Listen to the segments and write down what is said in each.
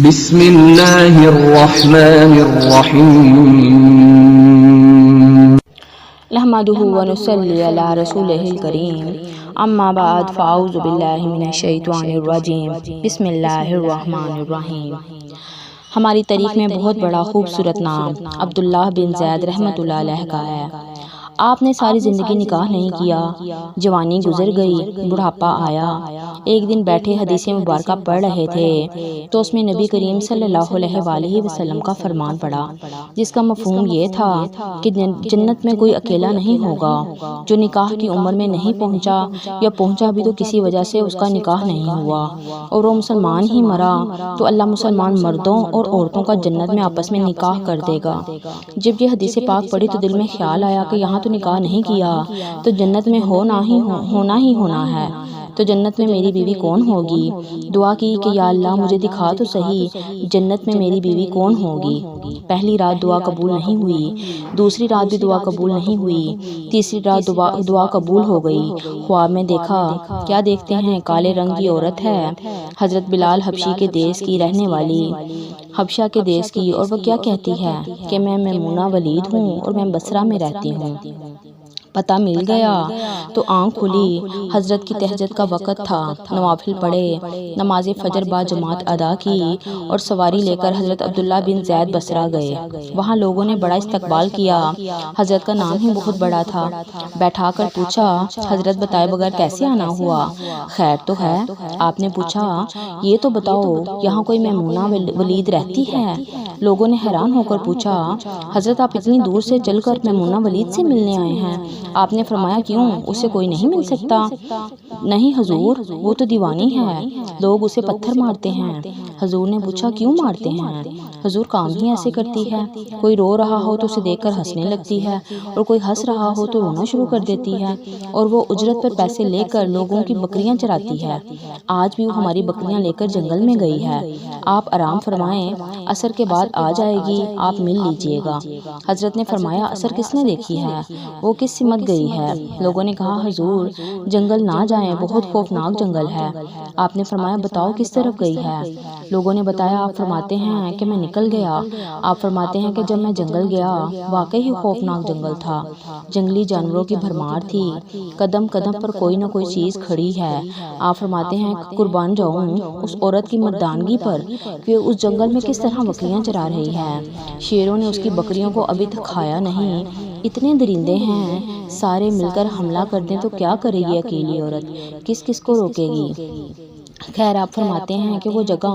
بسم اللہ الرحمن الرحیم نحمده ونصلی علی رسولہ الکریم اما بعد فاعوذ باللہ من الشیطان الرجیم بسم اللہ الرحمن الرحیم۔ ہماری تاریخ میں بہت بڑا خوبصورت نام عبداللہ بن زید رحمۃ اللہ علیہ کا ہے۔ آپ نے ساری زندگی نکاح نہیں کیا، جوانی گزر گئی، بڑھاپا آیا۔ ایک دن بیٹھے حدیث مبارکہ پڑھ رہے تھے تو اس میں نبی کریم صلی اللہ علیہ وآلہ وسلم کا فرمان پڑا، جس کا مفہوم یہ تھا کہ جنت میں کوئی اکیلا نہیں ہوگا جو نکاح کی عمر میں نہیں پہنچا، یا پہنچا بھی تو کسی وجہ سے اس کا نکاح نہیں ہوا اور وہ مسلمان ہی مرا تو اللہ مسلمان مردوں اور عورتوں کا جنت میں آپس میں نکاح کر دے گا۔ جب یہ حدیث پاک پڑھی تو دل میں خیال آیا کہ یہاں تو نکاح نہیں کیا تو جنت میں ہونا ہی ہونا ہے، تو جنت میں میری بیوی کون ہوگی؟ دعا کی کہ یا اللہ مجھے دکھا تو صحیح جنت میں میری بیوی کون ہوگی۔ پہلی رات دعا قبول نہیں ہوئی، دوسری رات بھی دعا قبول نہیں ہوئی، تیسری رات دعا قبول ہو گئی۔ خواب میں دیکھا، کیا دیکھتے ہیں؟ کالے رنگ کی عورت ہے، حضرت بلال حبشی کے دیس کی رہنے والی، حبشہ کے دیس کی، اور وہ کیا کہتی ہے کہ میں میمونہ ولید ہوں اور میں بصرہ میں رہتی ہوں۔ پتہ مل گیا تو آنکھ کھلی، حضرت کی تہجد کا وقت تھا، نوافل پڑھے، نماز فجر با جماعت ادا کی اور سواری لے کر حضرت عبداللہ بن زید بصرہ گئے۔ وہاں لوگوں نے بڑا استقبال کیا، حضرت کا نام ہی بہت بڑا تھا۔ بیٹھا کر پوچھا، حضرت بتائے بغیر کیسے آنا ہوا؟ خیر تو ہے؟ آپ نے پوچھا، یہ تو بتاؤ یہاں کوئی میمونہ ولید رہتی ہے؟ لوگوں نے حیران ہو کر پوچھا، حضرت آپ اتنی دور سے چل کر میمونہ ولید سے ملنے آئے ہیں؟ آپ نے فرمایا، کیوں اسے کوئی نہیں مل سکتا؟ نہیں حضور، وہ تو دیوانی ہے، لوگ اسے پتھر مارتے ہیں۔ حضور نے پوچھا، کیوں مارتے ہیں؟ حضور کام ہی ایسے کرتی ہے، کوئی رو رہا ہو تو اسے دیکھ کر ہنسنے لگتی ہے، اور کوئی ہنس رہا ہو تو رونا شروع کر دیتی ہے، اور وہ اجرت پر پیسے لے کر لوگوں کی بکریاں چراتی ہے۔ آج بھی وہ ہماری بکریاں لے کر جنگل میں گئی ہے، آپ آرام فرمائیں، عصر کے بعد آ جائے گی، آپ مل لیجئے گا۔ حضرت نے فرمایا، عصر کس نے دیکھی ہے؟ وہ کس سمت گئی ہے؟ لوگوں نے کہا، حضور جنگل نہ جائیں، بہت خوفناک جنگل ہے۔ آپ نے فرمایا، بتاؤ کس طرف گئی ہے؟ لوگوں نے بتایا، آپ فرماتے ہیں کہ میں نکل گیا۔ آپ فرماتے ہیں کہ جب میں جنگل گیا واقعی ہی خوفناک جنگل تھا، جنگلی جانوروں کی بھرمار تھی، قدم قدم پر کوئی نہ کوئی چیز کھڑی ہے۔ آپ فرماتے ہیں، قربان جاؤں اس عورت کی مردانگی پر کہ اس جنگل میں کس طرح بکریاں چرا رہی ہے۔ شیروں نے اس کی بکریوں کو ابھی تک کھایا نہیں، اتنے درندے ہیں، سارے مل کر حملہ کر دیں تو کیا کرے گی اکیلی عورت، کس کس کو روکے گی؟ خیر آپ فرماتے ہیں کہ وہ جگہ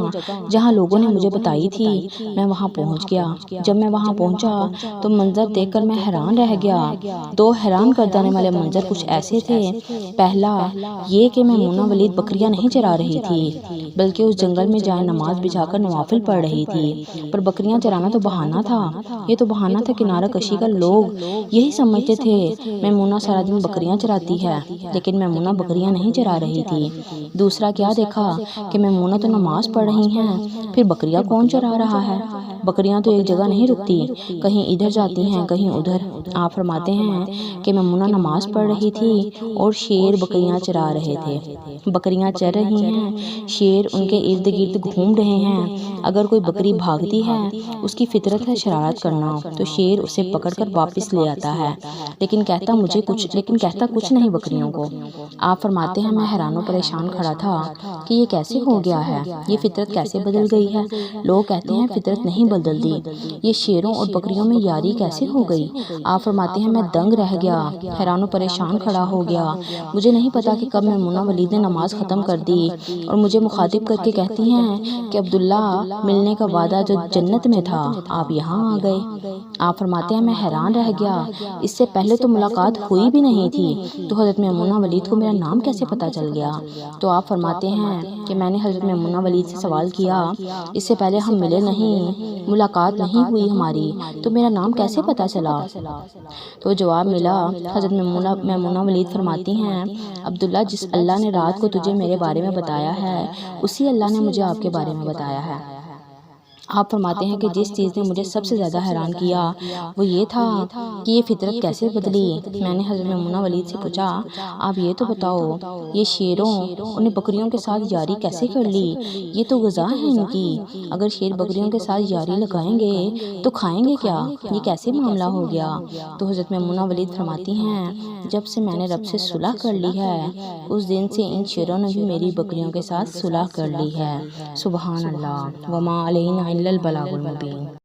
جہاں لوگوں نے مجھے بتائی تھی میں وہاں پہنچ گیا۔ جب میں وہاں پہنچا تو منظر دیکھ کر میں حیران رہ گیا۔ دو حیران کر دینے والے منظر کچھ ایسے تھے۔ پہلا یہ کہ میمونہ ولید بکریاں نہیں چرا رہی تھی، بلکہ اس جنگل میں جائے نماز بچھا کر نوافل پڑھ رہی تھی، پر بکریاں چرانا تو بہانہ تھا، یہ تو بہانہ تھا کنارہ کشی کا۔ لوگ یہی سمجھتے تھے میمونہ سارا دن بکریاں چراتی ہے، لیکن میمونہ بکریاں نہیں چرا رہی تھی۔ دوسرا کیا دیکھا کہ میمونہ تو نماز پڑھ رہی ہیں، پھر بکریاں کون چرا رہا ہے؟ بکریاں تو ایک جگہ نہیں رکتی، کہیں ادھر جاتی ہیں کہیں ادھر۔ آپ فرماتے ہیں کہ میمونہ نماز پڑھ رہی تھی اور شیر بکریاں چرا رہے تھے۔ بکریاں چر رہی ہیں، شیر ان کے ارد گرد گھوم رہے ہیں۔ اگر کوئی بکری بھاگتی ہے، اس کی فطرت ہے شرارت کرنا، تو شیر اسے پکڑ کر واپس لے آتا ہے، لیکن کہتا کچھ نہیں بکریوں کو۔ آپ فرماتے ہیں، میں حیران و پریشان کھڑا تھا کہ یہ کیسے ہو گیا ہے، یہ فطرت کیسے بدل گئی ہے؟ لوگ کہتے ہیں فطرت نہیں بدلتی، یہ شیروں اور بکریوں میں یاری کیسے ہو گئی؟ آپ فرماتے ہیں، میں دنگ رہ گیا، حیران و پریشان کھڑا ہو گیا۔ مجھے نہیں پتا کہ کب میمونہ ولید نے نماز ختم کر دی اور مجھے مخاطب کر کے کہتی ہیں کہ عبداللہ ملنے کا وعدہ جو جنت میں تھا آپ یہاں آ گئے۔ آپ فرماتے ہیں، میں حیران رہ گیا، اس سے پہلے تو ملاقات ہوئی بھی نہیں تھی، تو حضرت میمونہ ولید کو میرا نام کیسے پتا چل گیا؟ تو آپ فرماتے ہیں کہ میں نے حضرت میمونہ ولید سے سوال کیا، اس سے پہلے ہم ملے نہیں، ملاقات نہیں ہوئی ہماری، تو میرا نام کیسے پتا چلا؟ تو جواب ملا، حضرت میمونہ ولید فرماتی ہیں، عبداللہ جس اللہ نے رات کو تجھے میرے بارے میں بتایا ہے، اسی اللہ نے مجھے آپ کے بارے میں بتایا ہے۔ آپ فرماتے ہیں کہ جس چیز نے مجھے سب سے زیادہ حیران کیا وہ یہ تھا کہ یہ فطرت کیسے بدلی۔ میں نے حضرت میمونہ ولید سے پوچھا آپ یہ تو بتاؤ یہ شیروں انہیں بکریوں کے ساتھ یاری کیسے کر لی؟ یہ تو غذا ہے ان کی، اگر شیر بکریوں کے ساتھ یاری لگائیں گے تو کھائیں گے کیا؟ یہ کیسے معاملہ ہو گیا؟ تو حضرت میمونہ ولید فرماتی ہیں جب سے میں نے رب سے صلح کر لی ہے اس دن سے ان شیروں نے بھی میری بکریوں کے ساتھ صلح کر لی ہے۔ سبحان اللہ، وما علینا الا البلاغ المبین۔